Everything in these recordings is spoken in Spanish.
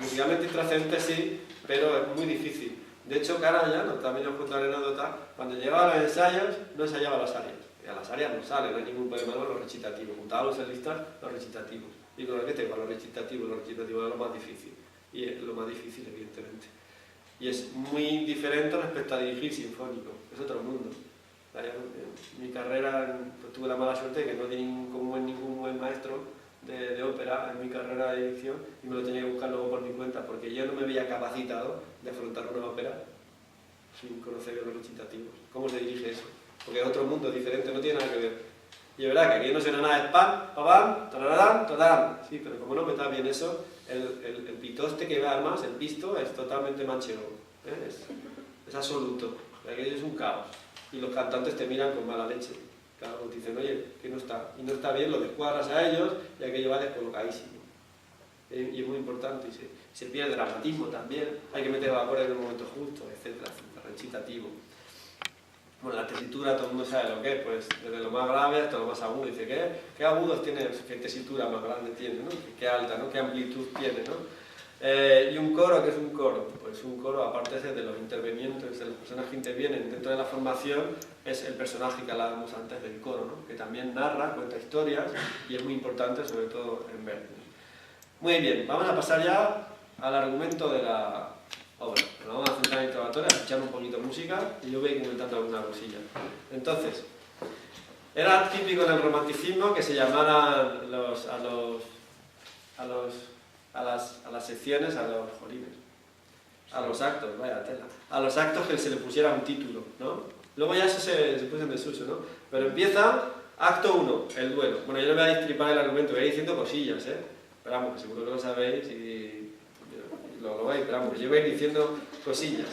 musicalmente intrascendente sí, pero es muy difícil. De hecho, Karajan, también os cuento la anécdota, cuando llegaba a los ensayos, no ensayaba las arias. Y a las arias no sale, no hay ningún problema con los recitativos. Juntaba a los solistas, los recitativos. Y con los recitativos es lo más difícil. Y es lo más difícil, evidentemente. Y es muy diferente respecto a dirigir sinfónico, es otro mundo. En mi carrera pues, tuve la mala suerte de que no tenía ningún buen maestro de ópera en mi carrera de dirección y me lo tenía que buscar luego por mi cuenta porque yo no me veía capacitado de afrontar una ópera sin conocer los recitativos. ¿Cómo se dirige eso? Porque es otro mundo diferente, no tiene nada que ver. Y es verdad que aquí no suena nada de pam, pam, tararán, tararán. Sí, pero como no me está bien eso, el pitoste que va más, el pisto, es totalmente manchego. Es absoluto. Aquello es un caos. Y los cantantes te miran con mala leche. Claro, te dicen, oye, que no está. Y no está bien, lo descuadras a ellos y aquello va descolocadísimo. Y es muy importante. Y se pierde el dramatismo también. Hay que meter los acordes en el momento justo, etcétera, etcétera. Recitativo. Bueno, la tesitura todo el mundo sabe lo que es, pues desde lo más grave hasta lo más agudo. Dice, ¿qué agudos tiene? ¿Qué tesitura más grande tiene? ¿No? ¿Qué alta? ¿No? ¿Qué amplitud tiene? ¿no? Y un coro, ¿qué es un coro? Pues un coro, aparte de los intervenientes, de las personas que intervienen dentro de la formación, es el personaje que hablábamos antes del coro, ¿no? Que también narra, cuenta historias y es muy importante, sobre todo en Verdi. Muy bien, vamos a pasar ya al argumento de la obra. Nos vamos a centrar en el interrogatorio, a escuchar un poquito de música y yo voy a ir comentando alguna cosilla. Entonces, era típico en el romanticismo que se llamaran a las secciones, a los jolines, a los actos, vaya tela, a los actos que se le pusiera un título, ¿no? Luego ya eso se puso en desuso, ¿no? Pero empieza acto 1, el duelo. Bueno, yo no voy a destripar el argumento, voy a ir diciendo cosillas, ¿eh? Pero vamos, que seguro que lo sabéis y lo veis, pero vamos, yo voy a ir diciendo cosillas.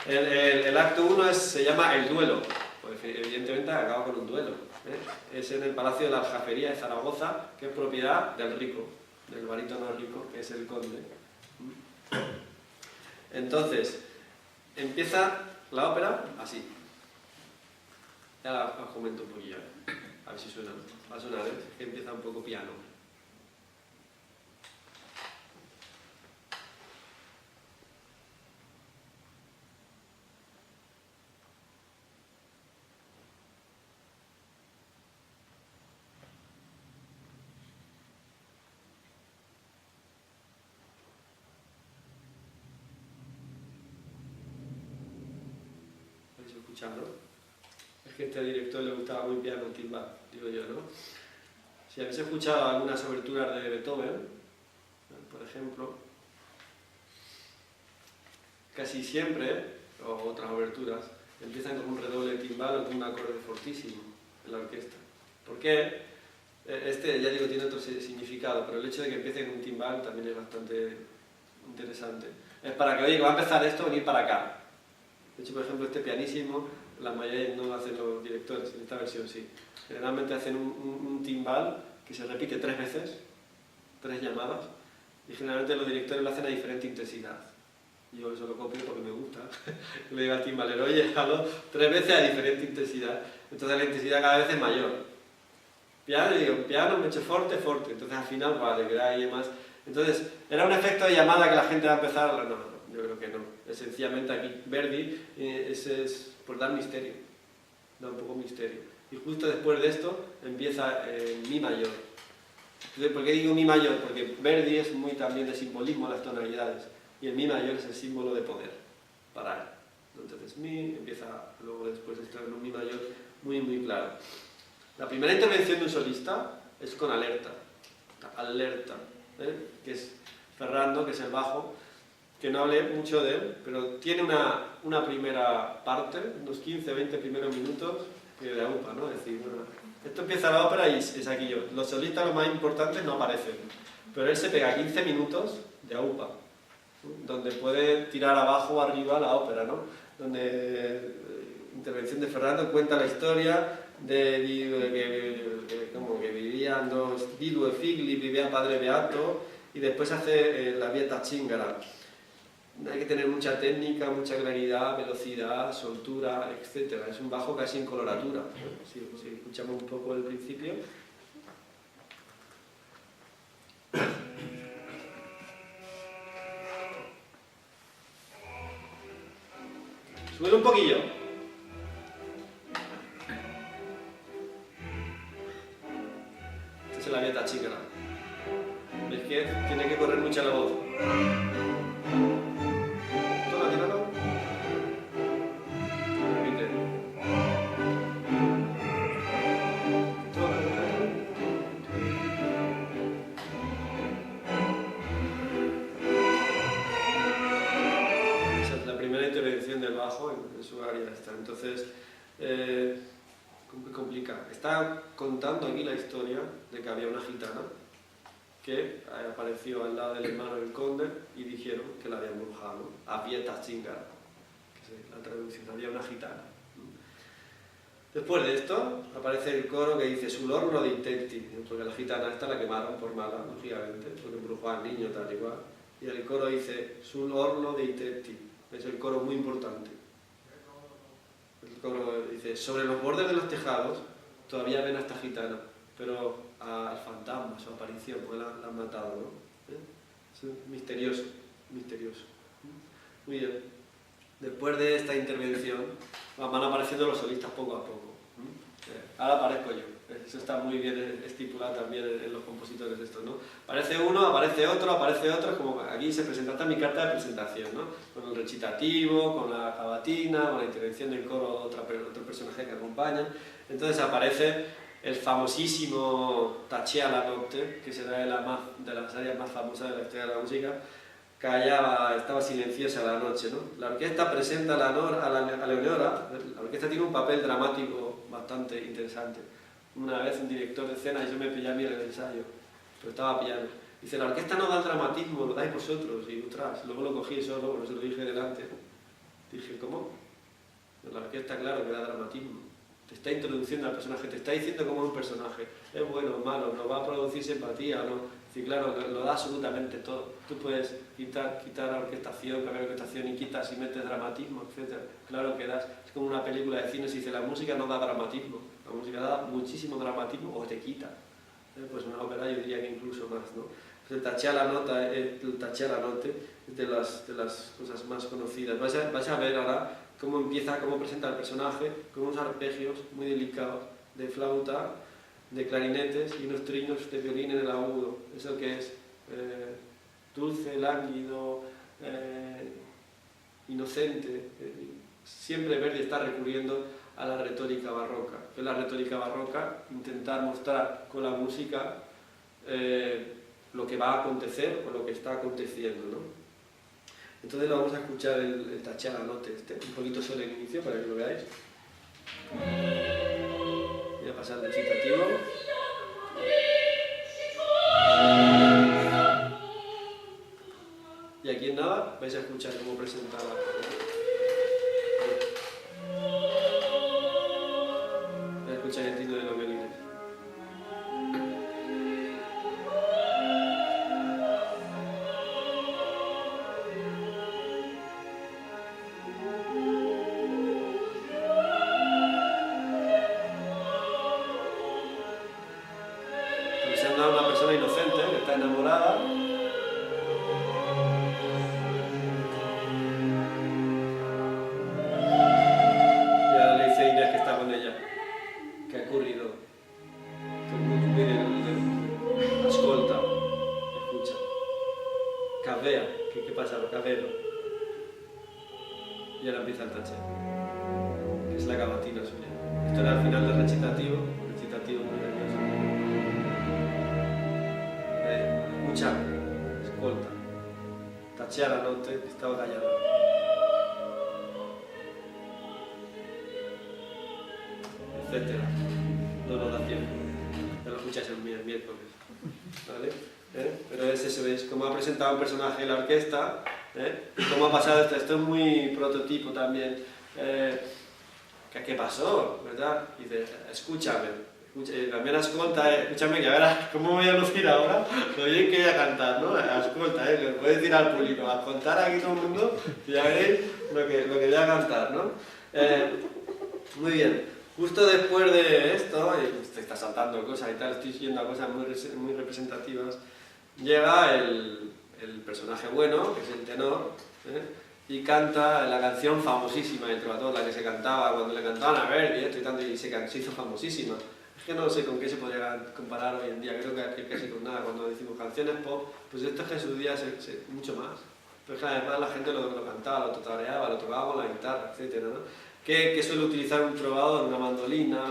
El acto 1 se llama el duelo, pues evidentemente acaba con un duelo, ¿eh? Es en el Palacio de la Aljafería de Zaragoza, que es propiedad del rico, del barítono rico, que es el conde. Entonces, empieza la ópera así. Ya os comento un poquillo, a ver si suena. Va a sonar, ¿eh? Que empieza un poco piano. ¿Estáis escuchando? Es que a este director le gustaba muy piano timbal, digo yo, ¿no? Si habéis escuchado algunas oberturas de Beethoven, por ejemplo, casi siempre, o otras oberturas, empiezan con un redoble timbal o con un acorde fortísimo en la orquesta. ¿Por qué? Este, ya digo, tiene otro significado, pero el hecho de que empiece con un timbal también es bastante interesante. Es para que, oye, que va a empezar esto, venir para acá. De hecho, por ejemplo, este pianísimo, la mayoría no lo hacen los directores, en esta versión sí. Generalmente hacen un timbal que se repite 3 veces, 3 llamadas, y generalmente los directores lo hacen a diferente intensidad. Yo eso lo copio porque me gusta. Le digo al timbalero, oye, hazlo 3 veces a diferente intensidad. Entonces la intensidad cada vez es mayor. Piano, y digo, piano, me echo forte, forte. Entonces al final, vale, queda ahí más. Entonces, ¿era un efecto de llamada que la gente va a empezar? No, yo creo que no. Es sencillamente aquí Verdi, es por dar misterio. Da un poco misterio. Y justo después de esto empieza Mi mayor. Entonces, ¿por qué digo Mi mayor? Porque Verdi es muy también de simbolismo las tonalidades. Y el Mi mayor es el símbolo de poder para él. Entonces Mi empieza luego después de estar en un Mi mayor muy muy claro. La primera intervención de un solista es con alerta, que es Ferrando, que es el bajo, que no hablé mucho de él, pero tiene una primera parte, unos 15-20 primeros minutos, que de aupa, ¿no? Es decir, bueno, esto empieza la ópera y es aquí. Los solistas los más importantes no aparecen, pero él se pega 15 minutos de aupa, donde puede tirar abajo o arriba la ópera, ¿no? Donde intervención de Ferrando cuenta la historia de como que vivían dos Due Figli, vivía Padre Beato, y después hace la Vieta Chingara. Hay que tener mucha técnica, mucha claridad, velocidad, soltura, etc. Es un bajo casi en coloratura. Si escuchamos un poco el principio. Súbelo un poquillo. Esta es la vieta chícara. ¿Ves que tiene que correr mucho la voz? Toma, tíralo. Repite. Toma. Esa es la primera intervención del bajo en su área esta. Entonces, complica. Está contando aquí la historia de que había una gitana que apareció al lado del hermano del conde y dijeron que la habían embrujado, ¿no? Avieta chingara, que es la traducción, había una gitana. Después de esto aparece el coro que dice Sulorno de Intenti, porque la gitana esta la quemaron por mala, lógicamente, porque embrujó al niño tal y cual. Y el coro dice Sulorno de Intenti, es el coro muy importante. El coro dice, sobre los bordes de los tejados todavía ven a esta gitana, pero al fantasma, su aparición, pues la han matado, ¿no? Es misterioso, misterioso. Muy bien. Después de esta intervención van apareciendo los solistas poco a poco. Ahora aparezco yo. Eso está muy bien estipulado también en los compositores de estos, ¿no? Aparece uno, aparece otro, como aquí se presenta hasta mi carta de presentación, ¿no? Con el recitativo, con la cavatina, con la intervención del coro, otro personaje que acompaña. Entonces aparece el famosísimo Tachea la Notte, que será de las áreas más famosas de la historia de la música. Estaba silenciosa la noche, ¿no? La orquesta presenta a la Leonora. La orquesta tiene un papel dramático bastante interesante. Una vez un director de escena, y yo me pillé a mí en el ensayo, pero estaba piano. Dice, la orquesta no da el dramatismo, lo dais vosotros, y ostras, luego lo cogí solo, no se lo dije delante. Dije, ¿cómo? La orquesta, claro, que da dramatismo. Te está introduciendo al personaje, te está diciendo cómo es un personaje. Es bueno o malo, nos va a producir simpatía, ¿no? Sí, claro, lo da absolutamente todo. Tú puedes quitar orquestación, cambiar orquestación y quitas y metes dramatismo, etc. Claro que das. Es como una película de cine, si dice la música no da dramatismo. La música da muchísimo dramatismo o te quita. Pues una ópera yo diría que incluso más, ¿no? Pues el Tachea la Notte es de las cosas más conocidas. Vais a ver ahora cómo presenta el personaje con unos arpegios muy delicados de flauta, de clarinetes y unos trinos de violín en el agudo. Eso que es dulce, lánguido, inocente. Siempre Verdi está recurriendo a la retórica barroca. Que es la retórica barroca, intentar mostrar con la música lo que va a acontecer o lo que está aconteciendo, ¿no? Entonces vamos a escuchar el Tachea la Notte, un poquito solo el inicio para que lo veáis. Voy a pasar al recitativo. Y aquí en nada vais a escuchar cómo presentaba. Vais a escuchar el tino de los violines. Una persona inocente que está enamorada y ahora le dice a Inés que está con ella. ¿Qué ha ocurrido? Ascolta, escucha. Cavea, ¿qué pasa? Cavero. Y ahora empieza el tache, que es la cavatina suya. Esto era al final del recitativo muy nervioso. Escucha, escolta, Tachea la Notte, estaba callado. Etcétera. No nos da tiempo. Ya lo escucháis el miércoles. ¿Vale? Pero es eso, ¿veis? Cómo ha presentado un personaje en la orquesta, cómo ha pasado esto. Esto es muy prototipo también. ¿Qué pasó? ¿Verdad? Y dice, escúchame. También ascolta, escúchame que verás cómo voy a lucir ahora, lo bien que voy a cantar, ¿no? Ascolta, le puedes decir al público, a contar aquí todo el mundo, y ya veréis lo que voy a cantar, ¿no? Muy bien, justo después de esto, y te está saltando cosas y tal, estoy siguiendo a cosas muy representativas, llega el personaje bueno, que es el tenor, y canta la canción famosísima del Trovatore, la que se cantaba cuando le cantaban a Verdi, esto y tanto, y se hizo famosísima. Es que no sé con qué se podría comparar hoy en día, creo que casi con nada. Cuando decimos canciones pop, pues esto es que en sus días mucho más. Pero es que además la gente lo cantaba, lo tatareaba, lo tocaba con la guitarra, etc., ¿no? Que suele utilizar un trovador, una mandolina,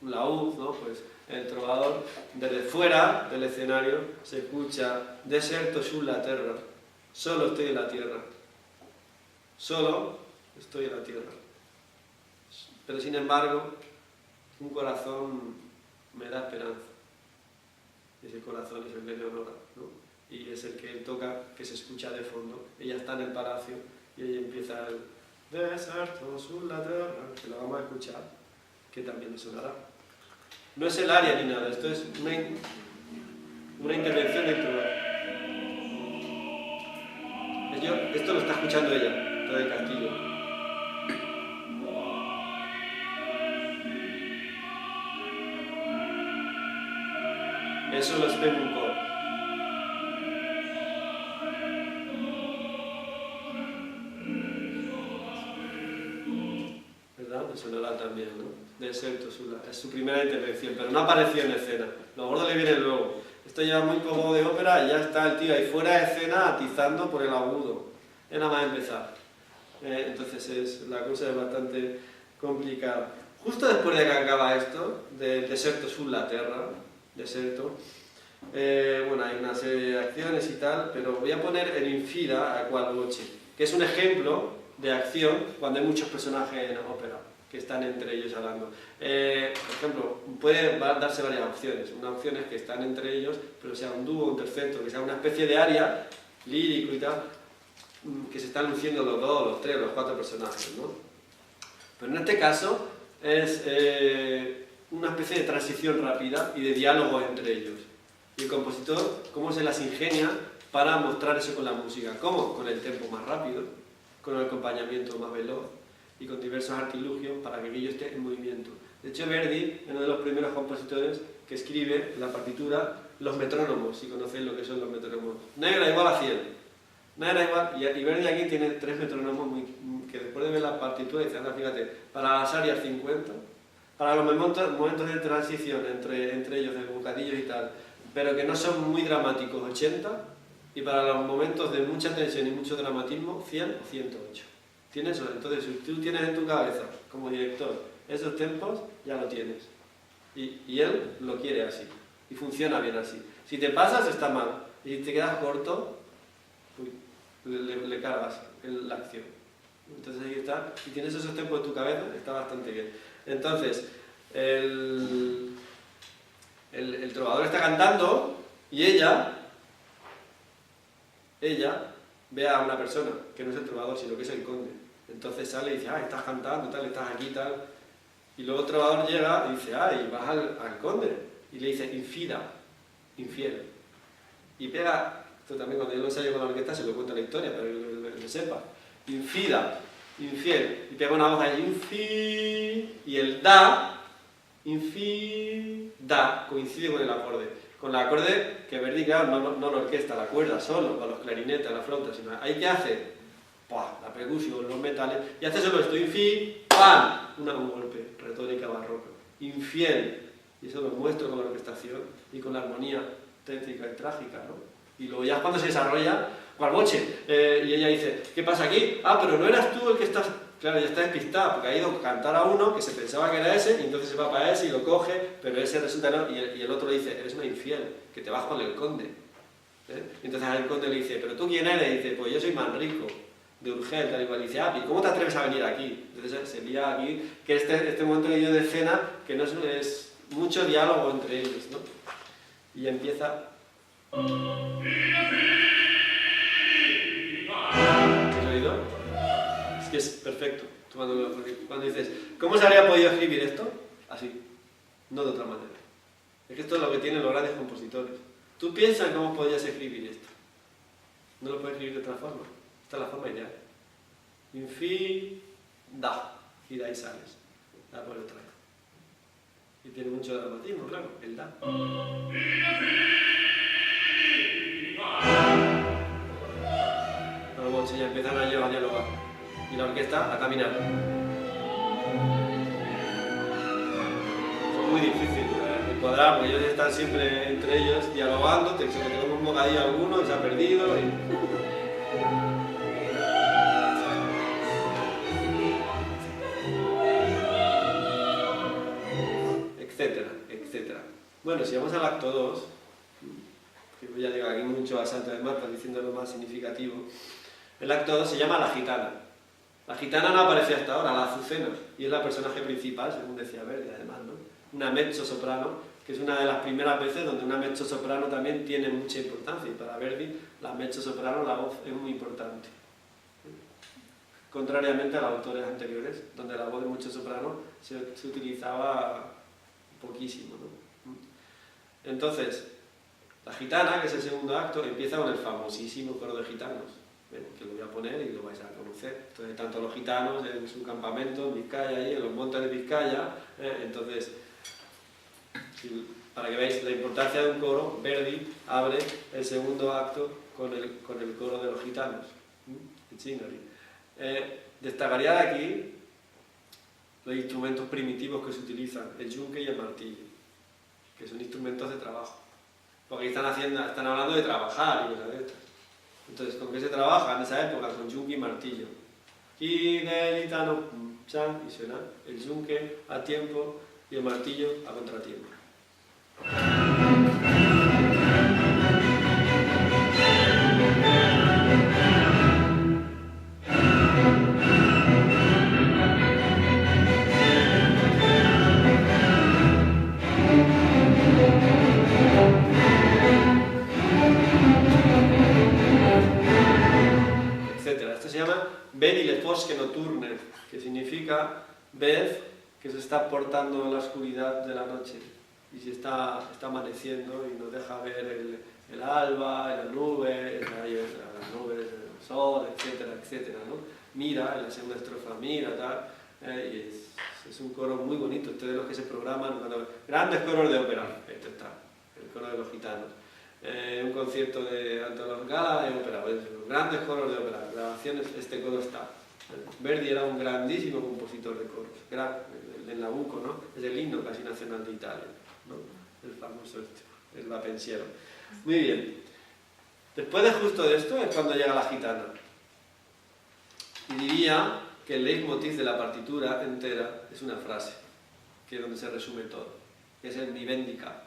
un laúd, ¿no? Pues el trovador, desde fuera del escenario, se escucha deserto sulla terra, solo estoy en la tierra, solo estoy en la tierra. Pero sin embargo, un corazón me da esperanza. Ese corazón es el de Leonora, ¿no? Y es el que él toca, que se escucha de fondo. Ella está en el palacio y ahí empieza el deserto sulla terra, que lo vamos a escuchar, que también nos sonará. No es el aria ni nada, esto es una intervención del trovador. Esto lo está escuchando ella, todo el castillo. Eso lo espera un coro. ¿Verdad? Me sonará también, ¿no? Deserto sulla. Es su primera intervención, pero no apareció en escena. Lo gordo le viene luego. Esto lleva muy poco de ópera y ya está el tío ahí fuera de escena atizando por el agudo. Es nada más empezar. Entonces la cosa es bastante complicada. Justo después de que acaba esto, del deserto sulla terra, deserto, bueno, hay una serie de acciones y tal, pero voy a poner el infida a qual voce, que es un ejemplo de acción cuando hay muchos personajes en ópera que están entre ellos hablando. Por ejemplo, puede darse varias opciones. Una opción es que están entre ellos, pero sea un dúo, un terceto, que sea una especie de aria lírico y tal, que se están luciendo los dos, los tres, los cuatro personajes, ¿no? Pero en este caso es una especie de transición rápida y de diálogo entre ellos. Y el compositor, ¿cómo se las ingenia para mostrar eso con la música? ¿Cómo? Con el tempo más rápido, con el acompañamiento más veloz y con diversos artilugios para que aquello esté en movimiento. De hecho, Verdi es uno de los primeros compositores que escribe en la partitura los metrónomos, si conocéis lo que son los metrónomos. Negra igual a 100. Negra igual, y Verdi aquí tiene 3 metrónomos que después de ver la partitura dice, anda, fíjate, para las arias 50, para los momentos de transición entre ellos, de bocadillos y tal, pero que no son muy dramáticos, 80, y para los momentos de mucha tensión y mucho dramatismo, 100 o 108. ¿Tienes eso? Entonces, si tú tienes en tu cabeza, como director, esos tempos, ya lo tienes. Y él lo quiere así, y funciona bien así. Si te pasas, está mal, y si te quedas corto, le cargas la acción. Entonces ahí está, si tienes esos tempos en tu cabeza, está bastante bien. Entonces, el trovador está cantando y ella ve a una persona que no es el trovador, sino que es el conde. Entonces sale y dice, estás cantando, tal, estás aquí, tal. Y luego el trovador llega y dice, y vas al conde. Y le dice, infida, infiel. Y pega, esto también cuando yo lo ensayo con la orquesta se lo cuento la historia, pero que sepa. Infida, infiel. Y pega una voz ahí, infi. Y el da, infi, da, coincide con el acorde. Con el acorde que Verdi, claro, no la orquesta, la cuerda solo, para los clarinetes, la flauta, sino ahí que hace la percusión, los metales, y hace solo esto, infi, ¡pam! Un golpe, retórica barroca. Infiel, y eso lo muestro con la orquestación y con la armonía tétrica y trágica, ¿no? Y luego ya cuando se desarrolla, cual boche, y ella dice, ¿qué pasa aquí? Pero no eras tú el que estás... Claro, ya está despistada, porque ha ido a cantar a uno que se pensaba que era ese, y entonces se va para ese y lo coge, pero ese resulta no, y el otro le dice, eres una infiel, que te vas con el conde. Y entonces el conde le dice, ¿pero tú quién eres? Y dice, pues yo soy Manrico, de Urgel, tal y cual. Y dice, ¿y cómo te atreves a venir aquí? Entonces se lía aquí, que este momento que yo de escena, que no es mucho diálogo entre ellos, ¿no? Y empieza... ¿Has oído? Es que es perfecto. Cuando dices, ¿cómo se habría podido escribir esto? Así, no de otra manera. Es que esto es lo que tienen los grandes compositores. Tú piensas en cómo podías escribir esto. No lo puedes escribir de otra forma. Esta es la forma ideal. Infi, da. Y de ahí sales. Da por otra vez. Y tiene mucho dramatismo, claro, el da. coche ya empiezan a dialogar. Y la orquesta a caminar. Es muy difícil de cuadrar, porque ellos están siempre entre ellos dialogando, se le quedó un bocadillo a alguno, se ha perdido. Etcétera, etcétera. Bueno, si vamos al acto 2, que ya digo aquí mucho a Santa de Marta diciendo lo más significativo, el acto 2 se llama La Gitana. La gitana no aparece hasta ahora, la Azucena, y es la personaje principal, según decía Verdi, además, ¿no? Una mezzo-soprano, que es una de las primeras veces donde una mezzo-soprano también tiene mucha importancia, y para Verdi, la mezzo-soprano, la voz es muy importante. Contrariamente a los autores anteriores, donde la voz de mezzo-soprano se utilizaba poquísimo, ¿no? Entonces, la gitana, que es el segundo acto, empieza con el famosísimo coro de gitanos, que lo voy a poner y lo vais a conocer. Entonces, tanto los gitanos en su campamento en Vizcaya, ahí, en los montes de Vizcaya, entonces, para que veáis la importancia de un coro, Verdi abre el segundo acto con el coro de los gitanos, destacaría de aquí los instrumentos primitivos que se utilizan, el yunque y el martillo, que son instrumentos de trabajo, porque están hablando de trabajar y cosas de estas. Entonces, ¿con qué se trabaja en esa época? Con yunque y martillo. Y del gitano, chan, y suena el yunque a tiempo y el martillo a contratiempo. Esto se llama Vedi le fosche notturne, que significa ved que se está portando en la oscuridad de la noche y se está amaneciendo y nos deja ver el alba, las nubes, el sol, etcétera, etcétera, ¿no? Mira, en la segunda estrofa, mira, tal, y es un coro muy bonito. Este de los que se programan, grandes coros de ópera, este está, el coro de los gitanos. Un concierto de Antonio Gala de ópera, los grandes coros de ópera, grabaciones, este coro está. Verdi era un grandísimo compositor de coros, el Nabucco, ¿no? Es el himno casi nacional de Italia, ¿no? El famoso el vapensiero. Muy bien. Después de justo de esto es cuando llega la gitana. Y diría que el leitmotiv de la partitura entera es una frase, que es donde se resume todo, que es el mi vendica,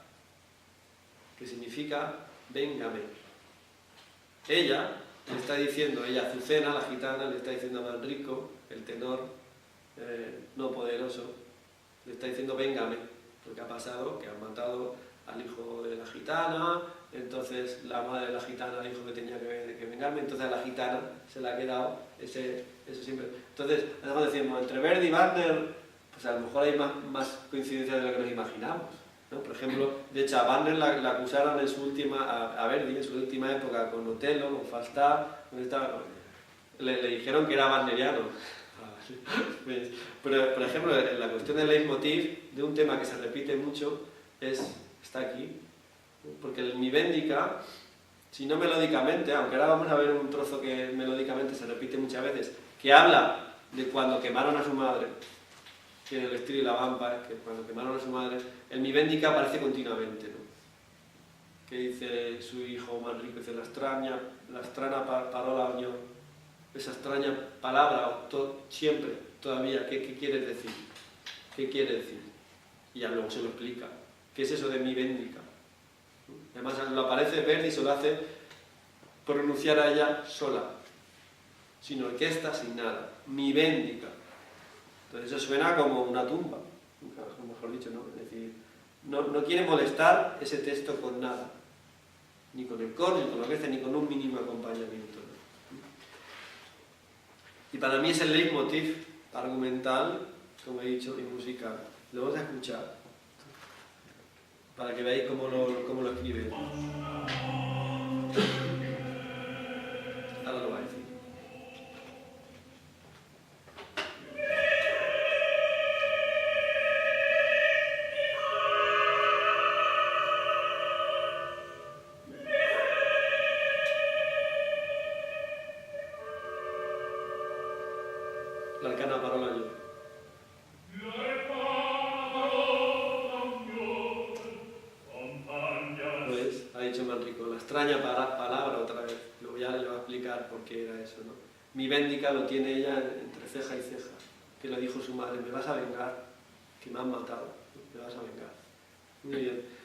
que significa véngame. Ella le está diciendo, Azucena, la gitana, le está diciendo a Manrico, el tenor no poderoso, le está diciendo véngame, lo que ha pasado, que han matado al hijo de la gitana, entonces la madre de la gitana dijo que tenía que vengarme, entonces a la gitana se le ha quedado eso siempre. Entonces, además decimos, entre Verdi y Wagner, pues a lo mejor hay más coincidencias de lo que nos imaginamos, ¿no? Por ejemplo, de hecho a Wagner la acusaron en su última, a Verdi en su última época con Otello, con Falstaff, le dijeron que era wagneriano. Pero, por ejemplo, la cuestión del leitmotiv de un tema que se repite mucho está aquí, porque el mi vendica, si no melódicamente, aunque ahora vamos a ver un trozo que melódicamente se repite muchas veces, que habla de cuando quemaron a su madre, que en el estilo y la vampa, que cuando quemaron a su madre, el mi vendica aparece continuamente, ¿no? Que dice su hijo Manrico, dice la strana parola ogni, esa extraña palabra, siempre, todavía, ¿qué quiere decir? ¿Qué quiere decir? Y ya luego se lo explica. ¿Qué es eso de mi vendica? Además, lo aparece Verdi, se lo hace pronunciar a ella sola, sin orquesta, sin nada. Mi vendica. Entonces eso suena como una tumba, mejor dicho, ¿no? Es decir, no quiere molestar ese texto con nada, ni con el coro, ni con la orquesta, ni con un mínimo acompañamiento, ¿no? Y para mí es el leitmotiv argumental, como he dicho, y musical. Lo vamos a escuchar para que veáis cómo lo escribe. Ahora lo va a decir. l'arcana parola yo. Pues, ha dicho Manrico, la extraña palabra otra vez. Luego ya le voy a explicar por qué era eso, ¿no? Mi véndica lo tiene ella entre ceja y ceja, que lo dijo su madre, me vas a vengar, que me han matado, me vas a vengar. Muy bien.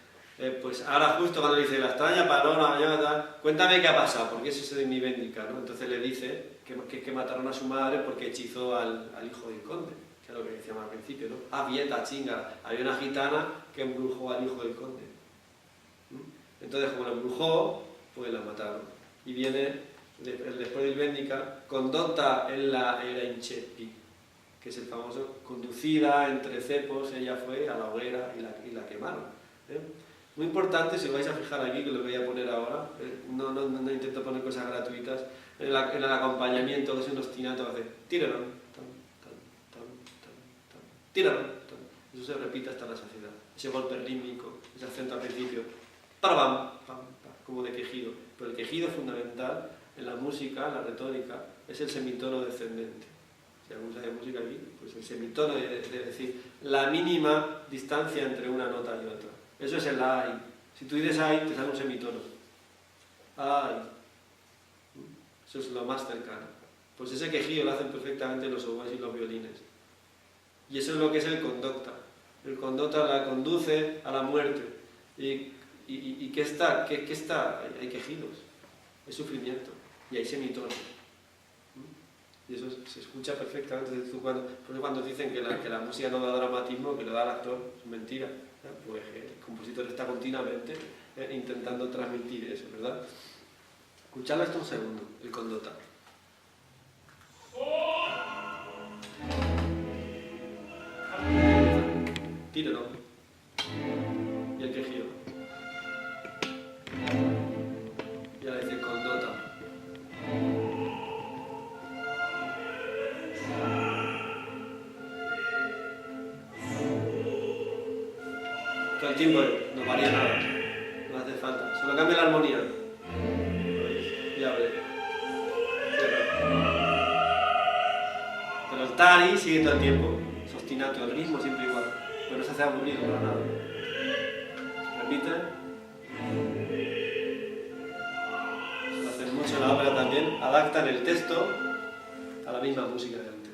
Pues ahora justo cuando dice la extraña palabra, cuéntame qué ha pasado, porque es eso de mi véndica, ¿no? Entonces le dice que mataron a su madre porque hechizó al hijo del conde, que es lo que decíamos al principio, ¿no? Vieta, chinga, había una gitana que embrujó al hijo del conde. Entonces, como lo embrujó, pues la mataron. Y viene, después del véndica, condotta ella era inceppi, que es el famoso, conducida entre cepos, ella fue a la hoguera y la quemaron. Muy importante, si os vais a fijar aquí, que lo voy a poner ahora, no intento poner cosas gratuitas, en el acompañamiento, que es un ostinato, hace tíralo, tíralo, eso se repite hasta la saciedad, ese golpe rítmico, ese acento al principio, pam, como de quejido, pero el quejido fundamental en la música, en la retórica, es el semitono descendente. Si alguno sabe música aquí, pues el semitono, es decir, la mínima distancia entre una nota y otra. Eso es el ay. Si tú dices ay, te sale un semitono. Ay. Eso es lo más cercano. Pues ese quejido lo hacen perfectamente los oboes y los violines. Y eso es lo que es el condotta. El condotta la conduce a la muerte. ¿Y qué está? ¿Qué está? Hay quejidos. Hay sufrimiento. Y hay semitonos. Y eso se escucha perfectamente. Por eso cuando dicen que la música no da dramatismo, que lo da al actor, es mentira. Pues el compositor está continuamente intentando transmitir eso, ¿verdad? Escuchadlo hasta un segundo, el condotta. Tíralo. Y el quejido. Y ahora dice condotta. Todo el tiempo no varía nada, no hace falta, solo cambia la armonía. Y abre, cierra. Pero el tari sigue todo el tiempo, es ostinato, el ritmo siempre igual, pero no se hace aburrido para nada. Repite. Lo hacen mucho en la ópera también, adaptan el texto a la misma música de antes.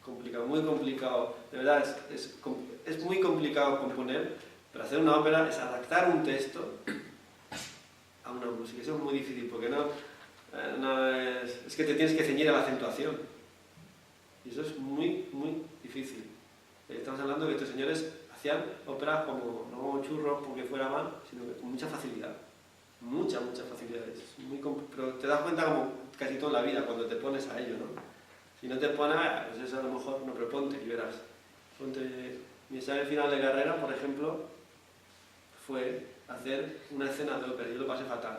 Complicado, muy complicado, de verdad es muy complicado componer, pero hacer una ópera es adaptar un texto a una música, eso es muy difícil porque es que te tienes que ceñir a la acentuación y eso es muy difícil. Estamos hablando de que estos señores hacían óperas como, no como churros porque fuera mal, sino que con mucha facilidad, muchas facilidades, pero te das cuenta como casi toda la vida cuando te pones a ello, ¿no? Si no te pones, pues eso a lo mejor no, pero ponte y verás. Mi examen final de carrera, por ejemplo, fue hacer una escena de ópera. Yo lo pasé fatal.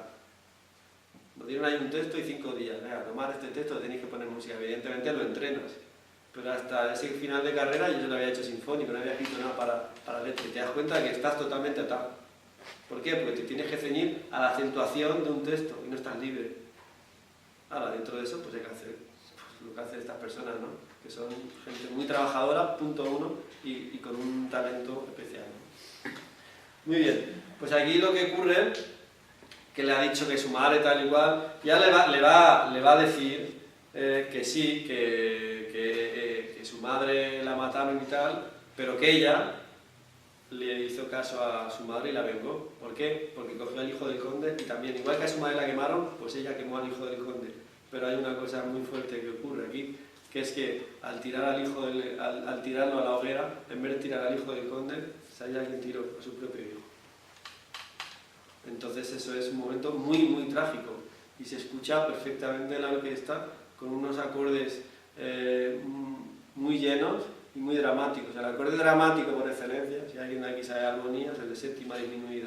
Nos dieron ahí un texto y 5 días. Venga, tomar este texto tenéis que poner música. Evidentemente lo entrenas. Pero hasta ese final de carrera yo lo había hecho sinfónico, no había escrito nada para letra. Y te das cuenta de que estás totalmente atado. ¿Por qué? Porque te tienes que ceñir a la acentuación de un texto y no estás libre. Ahora, dentro de eso, pues hay que hacer lo que hacen estas personas, ¿no? Que son gente muy trabajadora, punto uno, y con un talento especial, ¿no? Muy bien, pues aquí lo que ocurre, que le ha dicho que su madre tal igual, ya le va a decir que sí, que su madre la mataron y tal, pero que ella le hizo caso a su madre y la vengó. ¿Por qué? Porque cogió al hijo del conde y también, igual que a su madre la quemaron, pues ella quemó al hijo del conde. Pero hay una cosa muy fuerte que ocurre aquí, que es que al tirarlo a la hoguera, en vez de tirar al hijo del conde, alguien tiró a su propio hijo. Entonces eso es un momento muy trágico y se escucha perfectamente la orquesta con unos acordes muy llenos y muy dramáticos. El acorde dramático por excelencia, si alguien de aquí sabe armonía, es el de séptima disminuida,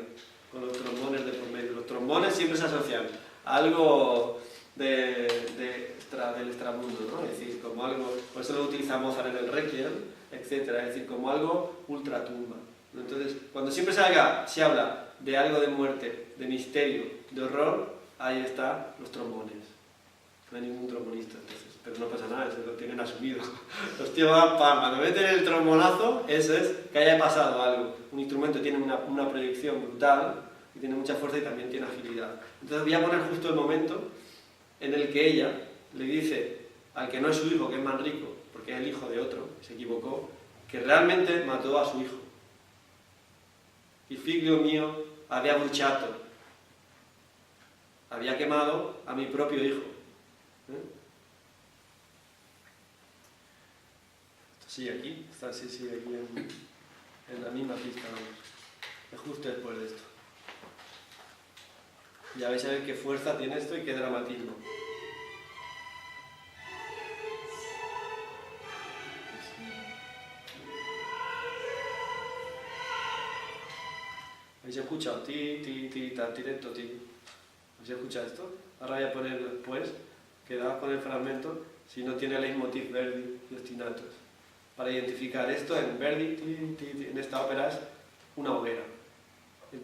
con los trombones de por medio. Los trombones siempre se asocian a algo del extramundo, ¿no? Es decir, como algo, por eso lo utiliza Mozart en el Requiem, etc. Es decir, como algo ultratumba. Entonces, cuando siempre se habla de algo de muerte, de misterio, de horror, ahí están los trombones. no hay ningún trombonista, entonces, pero no pasa nada, eso lo tienen asumido. Los tíos van, pam, cuando meten el trombonazo, eso es que haya pasado algo. Un instrumento tiene una proyección brutal, y tiene mucha fuerza y también tiene agilidad. Entonces voy a poner justo el momento en el que ella le dice al que no es su hijo, que es Manrico, porque es el hijo de otro, se equivocó, que realmente mató a su hijo. Il figlio mio había bruciato, había quemado a mi propio hijo. Esto sigue aquí, sigue aquí en la misma pista, vamos. Es justo después de esto. Ya vais a ver qué fuerza tiene esto y qué dramatismo. ¿Habéis escuchado? Ti, ti, ti, ta, tiretto, ti. ¿Habéis escuchado esto? Ahora voy a poner después, quedaos con el fragmento, si no tiene leitmotiv Verdi y ostinatos. Para identificar esto en Verdi, ti, ti, ti, en esta ópera es una hoguera. El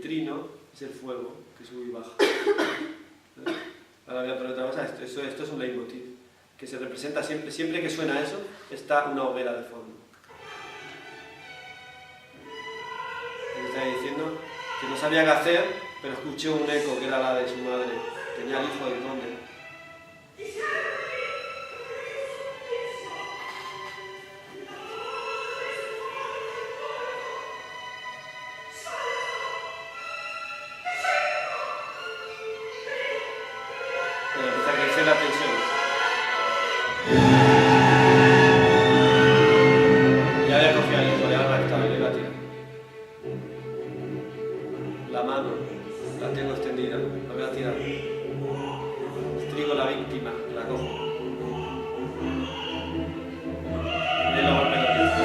trino es el fuego que sube y baja. Ahora voy a poner otra cosa, esto es un leitmotiv, que se representa siempre que suena eso, está una hoguera de fondo. Me estaba diciendo que no sabía qué hacer, pero escuchó un eco que era la de su madre. Tenía el hijo del conde. Pero empieza a crecer la tensión. Ya había cogido al hijo, le ha arrastrado y le iba a tirar. La mano la tengo extendida, la voy a tirar. Estrigo la víctima, la cojo. Y la golpeo la pieza.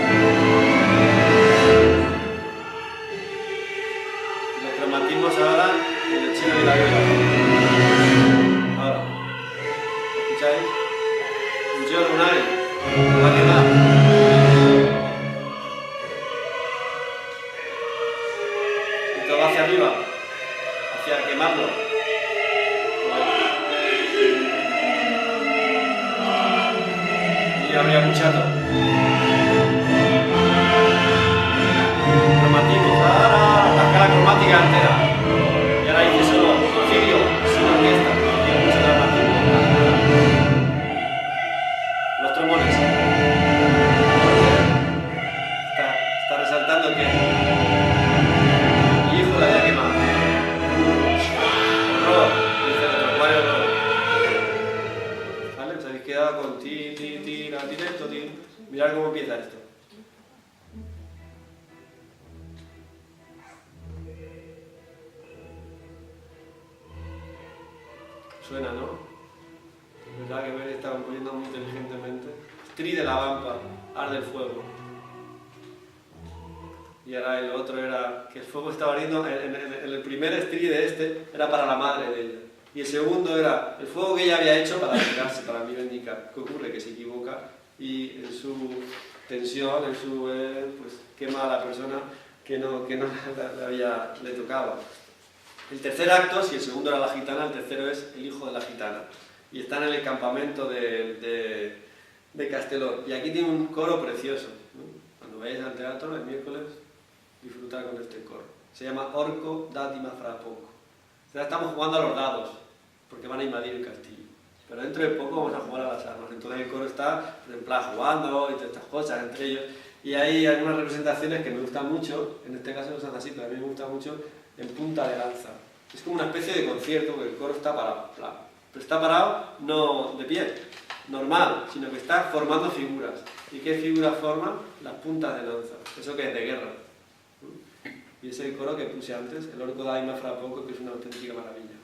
Los cromatismos ahora en el chino y la viola. Ahora, ¿escucháis? Un yo lunar, me va a quemar. Hacia arriba, hacia quemarlo. Y habría escuchado. Cromatismo, la escala cromática entera. Y ahora dice solo filio, sin orquesta. Tiene mucho dramatismo. Los trombones. Está resaltando que con ti, ti, ti, la directo, ti. Mirad cómo empieza esto. Suena, ¿no? ¿Verdad que me estaban poniendo muy inteligentemente? Tri de la vampa, arde el fuego. Y ahora el otro era que el fuego estaba ardiendo. En el primer estri de este era para la madre de ella. Y el segundo era el fuego que ella había hecho para vengarse, para mí vendicar. ¿Qué ocurre? Que se equivoca y en su tensión, en su pues quema a la persona que no le tocaba. El tercer acto, si el segundo era la gitana, el tercero es el hijo de la gitana. Y están en el campamento de Casteló. Y aquí tiene un coro precioso, ¿no? Cuando vayáis al teatro el miércoles, disfrutar con este coro. Se llama Orco Datima fra poco. Ya estamos jugando a los dados, porque van a invadir el castillo. Pero dentro de poco vamos a jugar a las armas. Entonces el coro está en plan jugando y todas estas cosas entre ellos. Y hay algunas representaciones que me gustan mucho, en este caso no son así, pero a mí me gusta mucho, en punta de lanza. Es como una especie de concierto, porque el coro está parado. Pero está parado no de pie, normal, sino que está formando figuras. ¿Y qué figuras forman? Las puntas de lanza. Eso que es de guerra. Y es el coro que puse antes, el Orco Daima fra poco, que es una auténtica maravilla.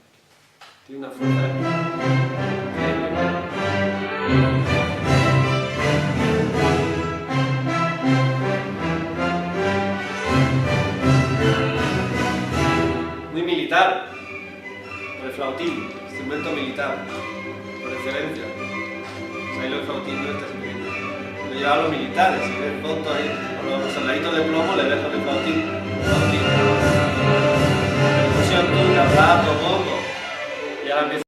Tiene una fuerza muy militar, por el flautín, instrumento militar, por excelencia. O sea, el flautín no está escribiendo. Lo llevan los militares, si ves fotos ahí, a los soldaditos de plomo le dejan el flautín. Percusión turca, plato, bombo. Y ahora empieza.